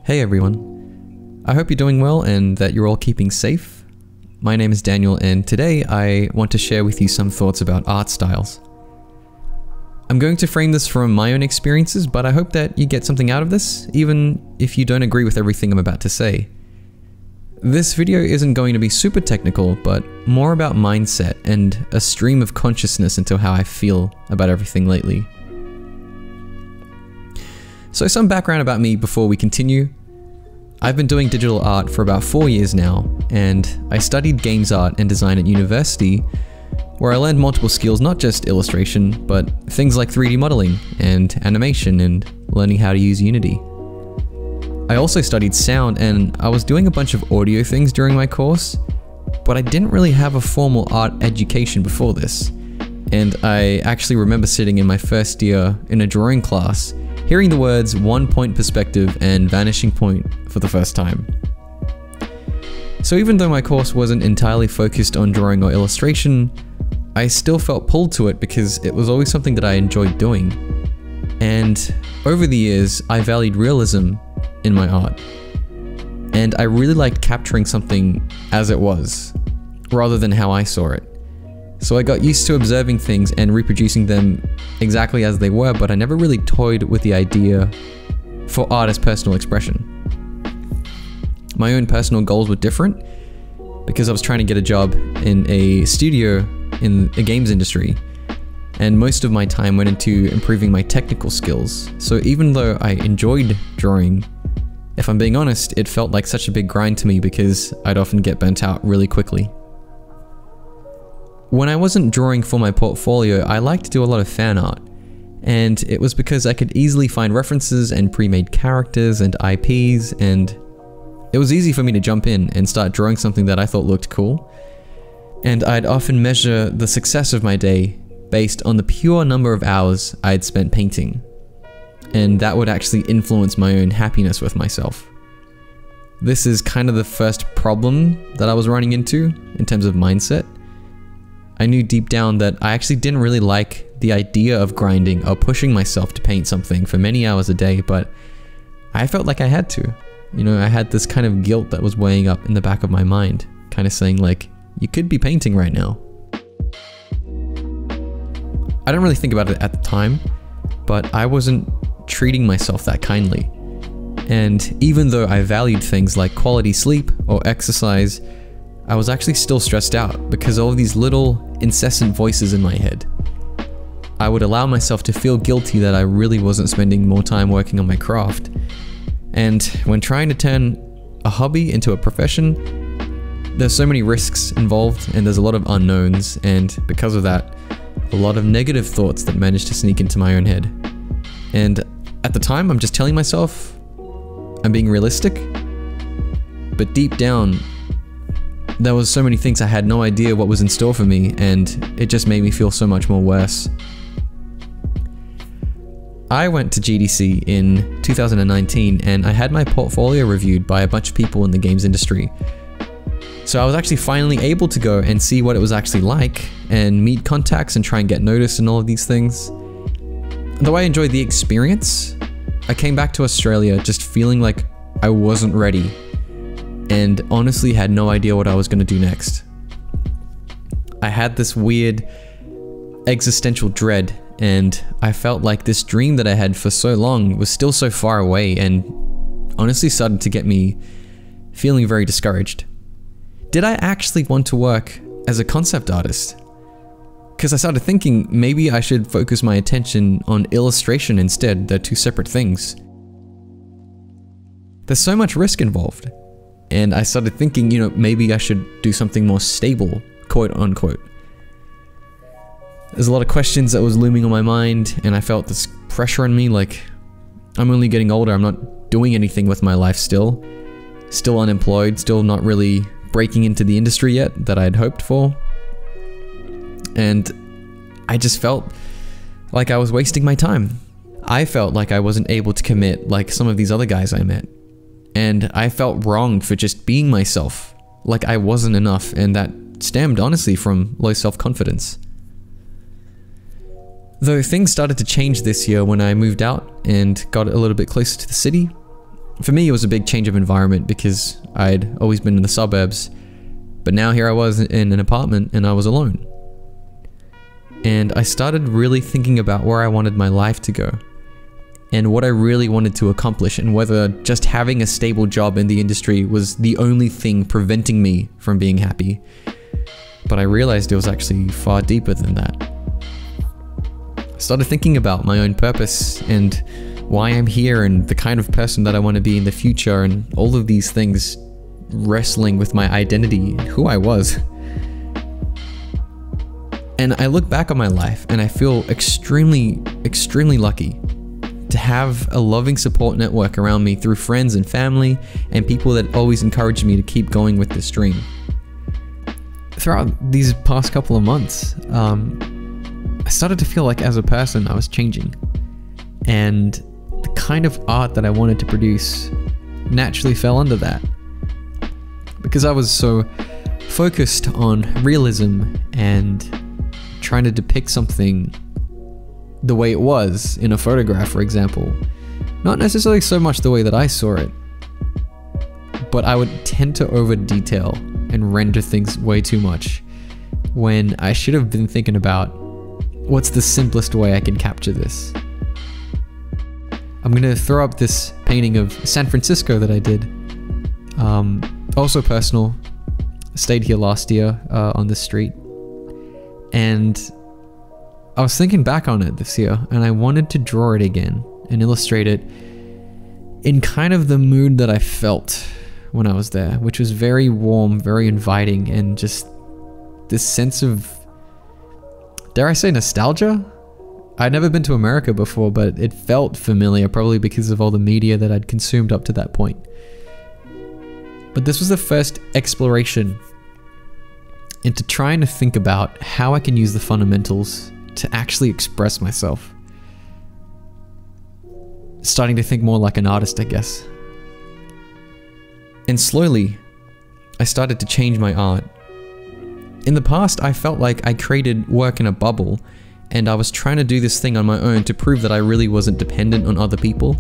Hey everyone, I hope you're doing well and that you're all keeping safe. My name is Daniel and today I want to share with you some thoughts about art styles. I'm going to frame this from my own experiences, but I hope that you get something out of this, even if you don't agree with everything I'm about to say. This video isn't going to be super technical, but more about mindset and a stream of consciousness into how I feel about everything lately. So some background about me before we continue. I've been doing digital art for about 4 years now, and I studied games art and design at university, where I learned multiple skills, not just illustration, but things like 3D modeling and animation and learning how to use Unity. I also studied sound, and I was doing a bunch of audio things during my course, but I didn't really have a formal art education before this. And I actually remember sitting in my first year in a drawing class, hearing the words 1 point perspective and vanishing point for the first time. So even though my course wasn't entirely focused on drawing or illustration, I still felt pulled to it because it was always something that I enjoyed doing. And over the years, I valued realism in my art. And I really liked capturing something as it was, rather than how I saw it. So I got used to observing things and reproducing them exactly as they were, but I never really toyed with the idea for art as personal expression. My own personal goals were different because I was trying to get a job in a studio in the games industry, and most of my time went into improving my technical skills. So even though I enjoyed drawing, if I'm being honest, it felt like such a big grind to me because I'd often get burnt out really quickly. When I wasn't drawing for my portfolio, I liked to do a lot of fan art, and it was because I could easily find references and pre-made characters and IPs, and it was easy for me to jump in and start drawing something that I thought looked cool. And I'd often measure the success of my day based on the pure number of hours I'd spent painting, and that would actually influence my own happiness with myself. This is kind of the first problem that I was running into in terms of mindset. I knew deep down that I actually didn't really like the idea of grinding or pushing myself to paint something for many hours a day, but I felt like I had to. You know, I had this kind of guilt that was weighing up in the back of my mind, kind of saying like, you could be painting right now. I don't really think about it at the time, but I wasn't treating myself that kindly. And even though I valued things like quality sleep or exercise, I was actually still stressed out because of all these little incessant voices in my head. I would allow myself to feel guilty that I really wasn't spending more time working on my craft. And when trying to turn a hobby into a profession, there's so many risks involved and there's a lot of unknowns, and because of that, a lot of negative thoughts that managed to sneak into my own head. And at the time, I'm just telling myself I'm being realistic, but deep down, there was so many things I had no idea what was in store for me, and it just made me feel so much more worse. I went to GDC in 2019 and I had my portfolio reviewed by a bunch of people in the games industry. So I was actually finally able to go and see what it was actually like and meet contacts and try and get noticed and all of these things. Though I enjoyed the experience, I came back to Australia just feeling like I wasn't ready, and honestly had no idea what I was going to do next. I had this weird existential dread, and I felt like this dream that I had for so long was still so far away, and honestly started to get me feeling very discouraged. Did I actually want to work as a concept artist? Because I started thinking maybe I should focus my attention on illustration instead. They're two separate things. There's so much risk involved. And I started thinking, you know, maybe I should do something more stable, quote unquote. There's a lot of questions that was looming on my mind, and I felt this pressure on me, like, I'm only getting older, I'm not doing anything with my life still. Still unemployed, still not really breaking into the industry yet that I'd hoped for. And I just felt like I was wasting my time. I felt like I wasn't able to commit like some of these other guys I met. And I felt wrong for just being myself, like I wasn't enough, and that stemmed honestly from low self-confidence. Though things started to change this year when I moved out and got a little bit closer to the city, For me, it was a big change of environment because I'd always been in the suburbs, but now here I was in an apartment and I was alone. And I started really thinking about where I wanted my life to go and what I really wanted to accomplish, and whether just having a stable job in the industry was the only thing preventing me from being happy. But I realized it was actually far deeper than that. I started thinking about my own purpose and why I'm here and the kind of person that I want to be in the future, and all of these things wrestling with my identity and who I was. And I look back on my life and I feel extremely lucky to have a loving support network around me through friends and family and people that always encouraged me to keep going with this dream. Throughout these past couple of months, I started to feel like as a person I was changing, and the kind of art that I wanted to produce naturally fell under that. Because I was so focused on realism and trying to depict something the way it was in a photograph, for example. Not necessarily so much the way that I saw it, but I would tend to over detail and render things way too much when I should have been thinking about what's the simplest way I can capture this. I'm gonna throw up this painting of San Francisco that I did. Also personal. I stayed here last year on this street. And I was thinking back on it this year, and I wanted to draw it again and illustrate it in kind of the mood that I felt when I was there, which was very warm, very inviting, and just this sense of, dare I say, nostalgia? I'd never been to America before, but it felt familiar, probably because of all the media that I'd consumed up to that point. But this was the first exploration into trying to think about how I can use the fundamentals to actually express myself. Starting to think more like an artist, I guess. And slowly, I started to change my art. In the past, I felt like I created work in a bubble, and I was trying to do this thing on my own to prove that I really wasn't dependent on other people.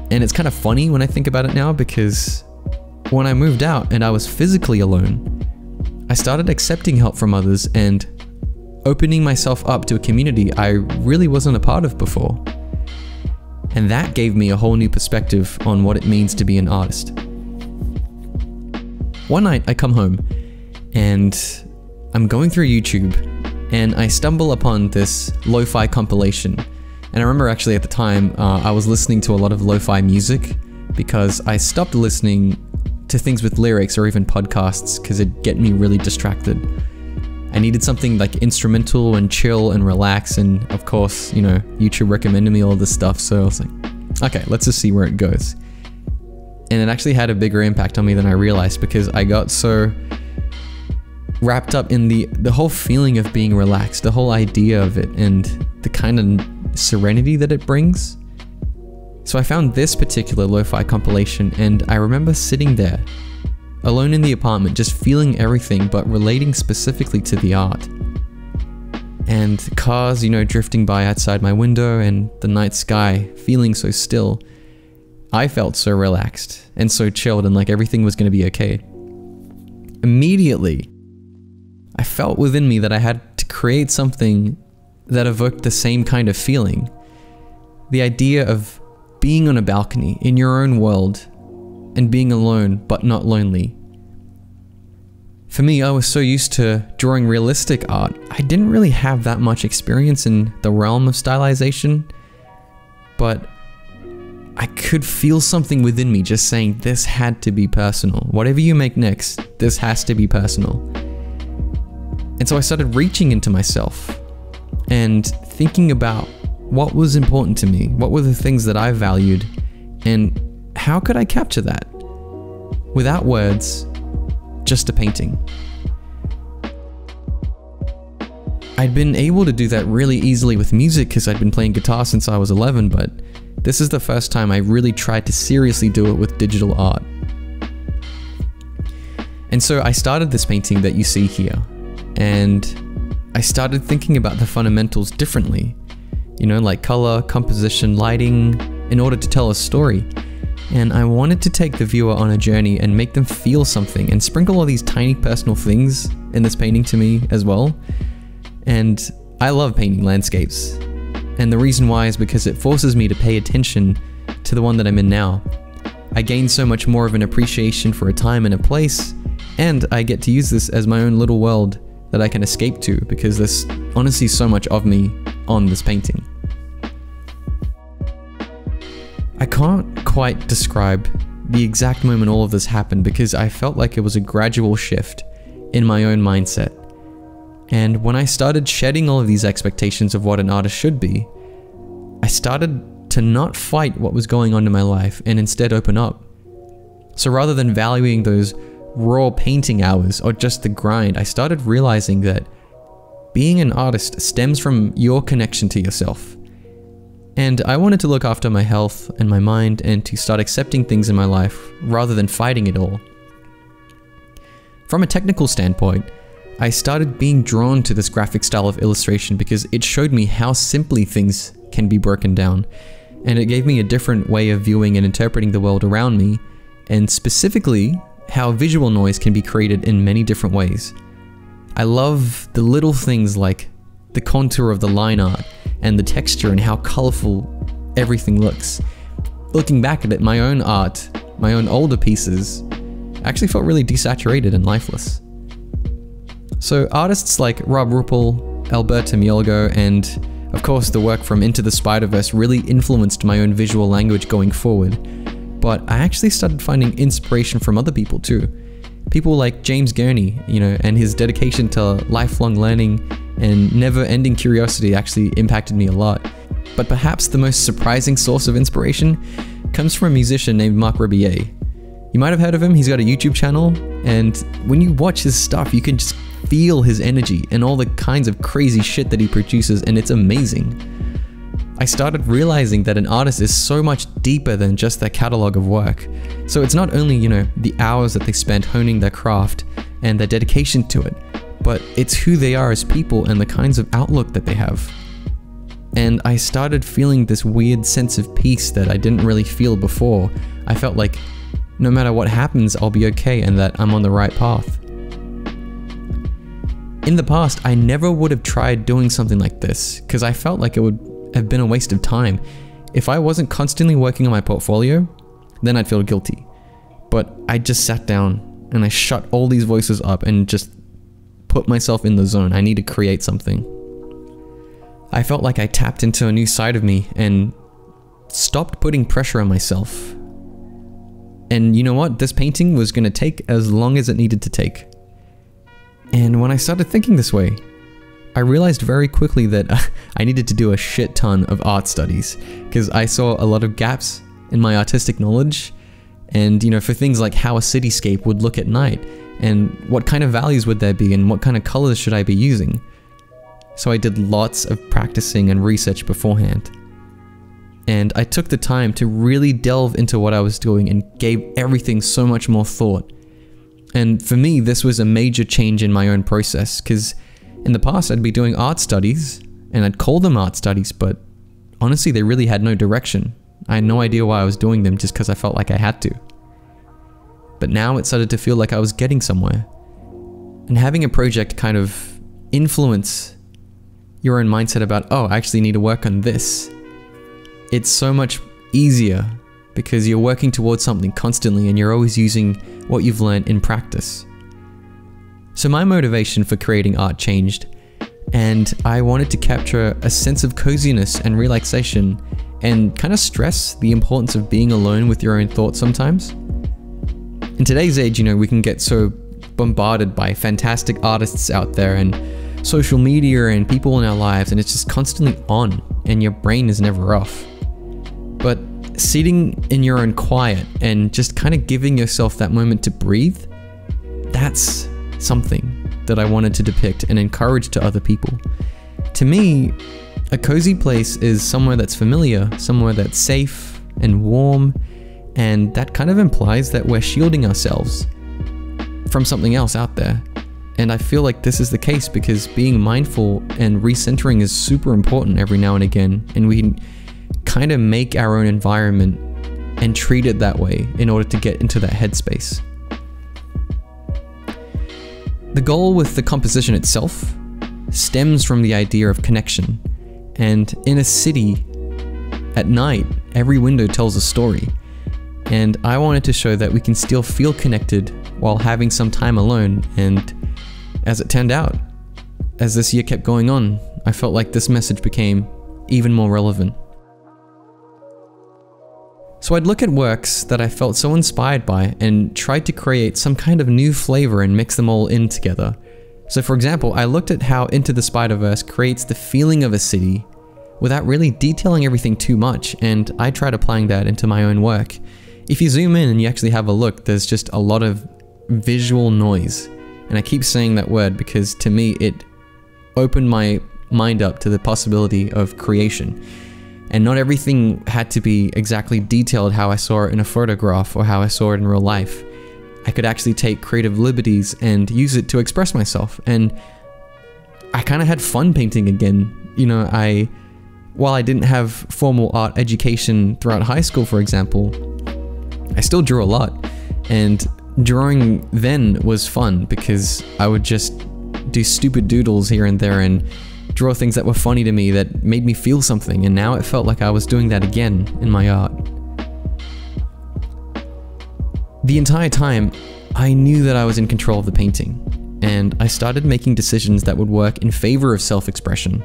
And it's kind of funny when I think about it now, because when I moved out and I was physically alone, I started accepting help from others and opening myself up to a community I really wasn't a part of before. And that gave me a whole new perspective on what it means to be an artist. One night I come home and I'm going through YouTube and I stumble upon this Lofi compilation. And I remember actually at the time I was listening to a lot of Lofi music because I stopped listening to things with lyrics or even podcasts because it'd get me really distracted. I needed something like instrumental and chill and relax, and of course, you know, YouTube recommended me all this stuff, so I was like, okay, let's just see where it goes. And it actually had a bigger impact on me than I realized, because I got so wrapped up in the whole feeling of being relaxed, the whole idea of it, and the kind of serenity that it brings. So I found this particular lo-fi compilation, and I remember sitting there, alone in the apartment, just feeling everything, but relating specifically to the art. And cars, you know, drifting by outside my window, and the night sky feeling so still. I felt so relaxed and so chilled, and like everything was going to be okay. Immediately, I felt within me that I had to create something that evoked the same kind of feeling. The idea of being on a balcony in your own world and being alone but not lonely. For me, I was so used to drawing realistic art, I didn't really have that much experience in the realm of stylization, but I could feel something within me just saying this had to be personal. Whatever you make next, this has to be personal. And so I started reaching into myself and thinking about what was important to me, what were the things that I valued, and how could I capture that? Without words, just a painting. I'd been able to do that really easily with music because I'd been playing guitar since I was 11, but this is the first time I really tried to seriously do it with digital art. And so I started this painting that you see here, and I started thinking about the fundamentals differently. You know, like color, composition, lighting, in order to tell a story. And I wanted to take the viewer on a journey and make them feel something and sprinkle all these tiny personal things in this painting to me as well. And I love painting landscapes. And the reason why is because it forces me to pay attention to the one that I'm in now. I gain so much more of an appreciation for a time and a place, and I get to use this as my own little world that I can escape to, because there's honestly so much of me on this painting. I can't quite describe the exact moment all of this happened, because I felt like it was a gradual shift in my own mindset. And when I started shedding all of these expectations of what an artist should be, I started to not fight what was going on in my life and instead open up. So rather than valuing those raw painting hours or just the grind, I started realizing that being an artist stems from your connection to yourself. And I wanted to look after my health and my mind and to start accepting things in my life rather than fighting it all. From a technical standpoint, I started being drawn to this graphic style of illustration because it showed me how simply things can be broken down, and it gave me a different way of viewing and interpreting the world around me, and specifically how visual noise can be created in many different ways. I love the little things like the contour of the line art and the texture and how colorful everything looks. Looking back at it, my own art, my own older pieces, actually felt really desaturated and lifeless. So artists like Rob Ruppel, Alberto Mielgo, and of course the work from Into the Spider-Verse really influenced my own visual language going forward. But I actually started finding inspiration from other people too. People like James Gurney, and his dedication to lifelong learning and never-ending curiosity actually impacted me a lot. But perhaps the most surprising source of inspiration comes from a musician named Marc Rebillet. You might have heard of him. He's got a YouTube channel, and when you watch his stuff, you can just feel his energy and all the kinds of crazy shit that he produces, and it's amazing. I started realizing that an artist is so much deeper than just their catalog of work. So it's not only, the hours that they spend honing their craft and their dedication to it, but it's who they are as people and the kinds of outlook that they have. And I started feeling this weird sense of peace that I didn't really feel before. I felt like no matter what happens, I'll be okay and that I'm on the right path. In the past, I never would have tried doing something like this because I felt like it would have been a waste of time. If I wasn't constantly working on my portfolio, then I'd feel guilty. But I just sat down and I shut all these voices up and just put myself in the zone. I need to create something. I felt like I tapped into a new side of me and stopped putting pressure on myself. And you know what? This painting was going to take as long as it needed to take. And when I started thinking this way, I realized very quickly that I needed to do a shit ton of art studies because I saw a lot of gaps in my artistic knowledge and, for things like how a cityscape would look at night and what kind of values would there be and what kind of colors should I be using. So I did lots of practicing and research beforehand. And I took the time to really delve into what I was doing and gave everything so much more thought. And for me, this was a major change in my own process because in the past I'd be doing art studies and I'd call them art studies, but honestly they really had no direction. I had no idea why I was doing them just because I felt like I had to. But now it started to feel like I was getting somewhere. And having a project kind of influence your own mindset about, oh, I actually need to work on this. It's so much easier because you're working towards something constantly and you're always using what you've learned in practice. So my motivation for creating art changed, and I wanted to capture a sense of coziness and relaxation and kind of stress the importance of being alone with your own thoughts sometimes. In today's age, we can get so bombarded by fantastic artists out there and social media and people in our lives, and it's just constantly on and your brain is never off. But sitting in your own quiet and just kind of giving yourself that moment to breathe, that's something that I wanted to depict and encourage to other people. To me, a cozy place is somewhere that's familiar, somewhere that's safe and warm, and that kind of implies that we're shielding ourselves from something else out there. And I feel like this is the case because being mindful and recentering is super important every now and again, and we can kind of make our own environment and treat it that way in order to get into that headspace. The goal with the composition itself stems from the idea of connection, and in a city, at night, every window tells a story, and I wanted to show that we can still feel connected while having some time alone. And as it turned out, as this year kept going on, I felt like this message became even more relevant. So I'd look at works that I felt so inspired by and tried to create some kind of new flavor and mix them all in together. So for example, I looked at how Into the Spider-Verse creates the feeling of a city without really detailing everything too much, and I tried applying that into my own work. If you zoom in and you actually have a look, there's just a lot of visual noise. And I keep saying that word because to me it opened my mind up to the possibility of creation. And not everything had to be exactly detailed how I saw it in a photograph or how I saw it in real life. I could actually take creative liberties and use it to express myself. And I kind of had fun painting again. You know, while I didn't have formal art education throughout high school, for example, I still drew a lot. And drawing then was fun because I would just do stupid doodles here and there and draw things that were funny to me that made me feel something, and now it felt like I was doing that again in my art. The entire time, I knew that I was in control of the painting, and I started making decisions that would work in favor of self-expression.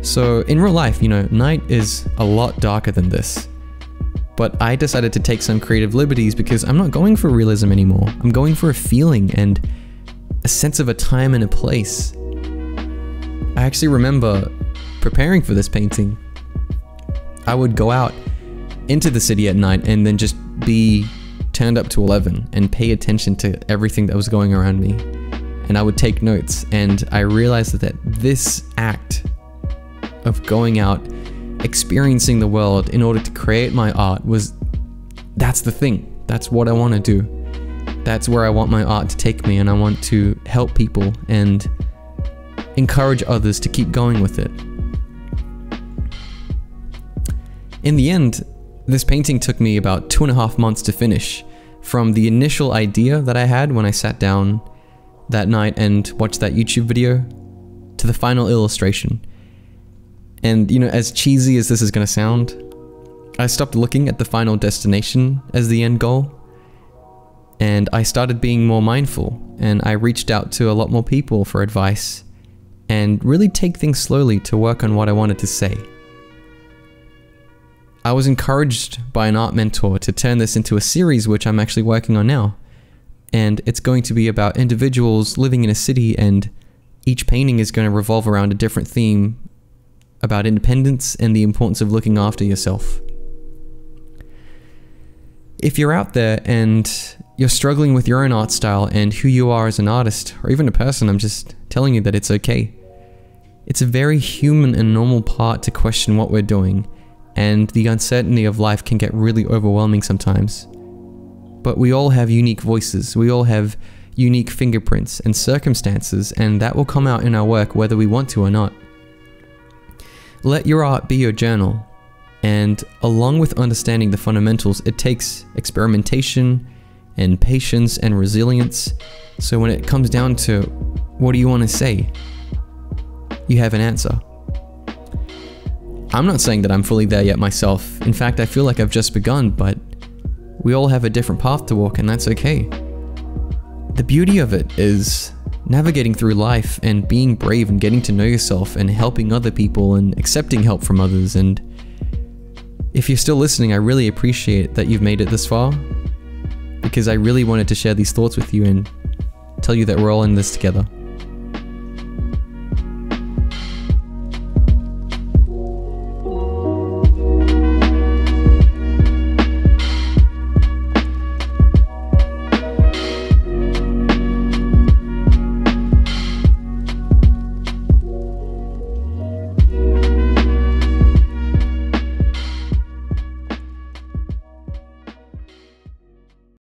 So in real life, you know, night is a lot darker than this. But I decided to take some creative liberties because I'm not going for realism anymore. I'm going for a feeling and a sense of a time and a place. I actually remember preparing for this painting. I would go out into the city at night and then just be turned up to 11 and pay attention to everything that was going around me. And I would take notes, and I realized that this act of going out, experiencing the world in order to create my art that's the thing. That's what I want to do. That's where I want my art to take me, and I want to help people and encourage others to keep going with it. In the end, this painting took me about 2.5 months to finish, from the initial idea that I had when I sat down that night and watched that YouTube video, to the final illustration. And you know, as cheesy as this is gonna sound, I stopped looking at the final destination as the end goal, and I started being more mindful, and I reached out to a lot more people for advice and really take things slowly to work on what I wanted to say. I was encouraged by an art mentor to turn this into a series which I'm actually working on now. And it's going to be about individuals living in a city, and each painting is going to revolve around a different theme about independence and the importance of looking after yourself. If you're out there and you're struggling with your own art style and who you are as an artist, or even a person, I'm just telling you that it's okay. It's a very human and normal part to question what we're doing, and the uncertainty of life can get really overwhelming sometimes. But we all have unique voices, we all have unique fingerprints and circumstances, and that will come out in our work whether we want to or not. Let your art be your journal, and along with understanding the fundamentals, it takes experimentation and patience and resilience. So when it comes down to what do you want to say, you have an answer. I'm not saying that I'm fully there yet myself. In fact, I feel like I've just begun, but we all have a different path to walk, and that's okay. The beauty of it is navigating through life and being brave and getting to know yourself and helping other people and accepting help from others. And if you're still listening, I really appreciate that you've made it this far, because I really wanted to share these thoughts with you and tell you that we're all in this together.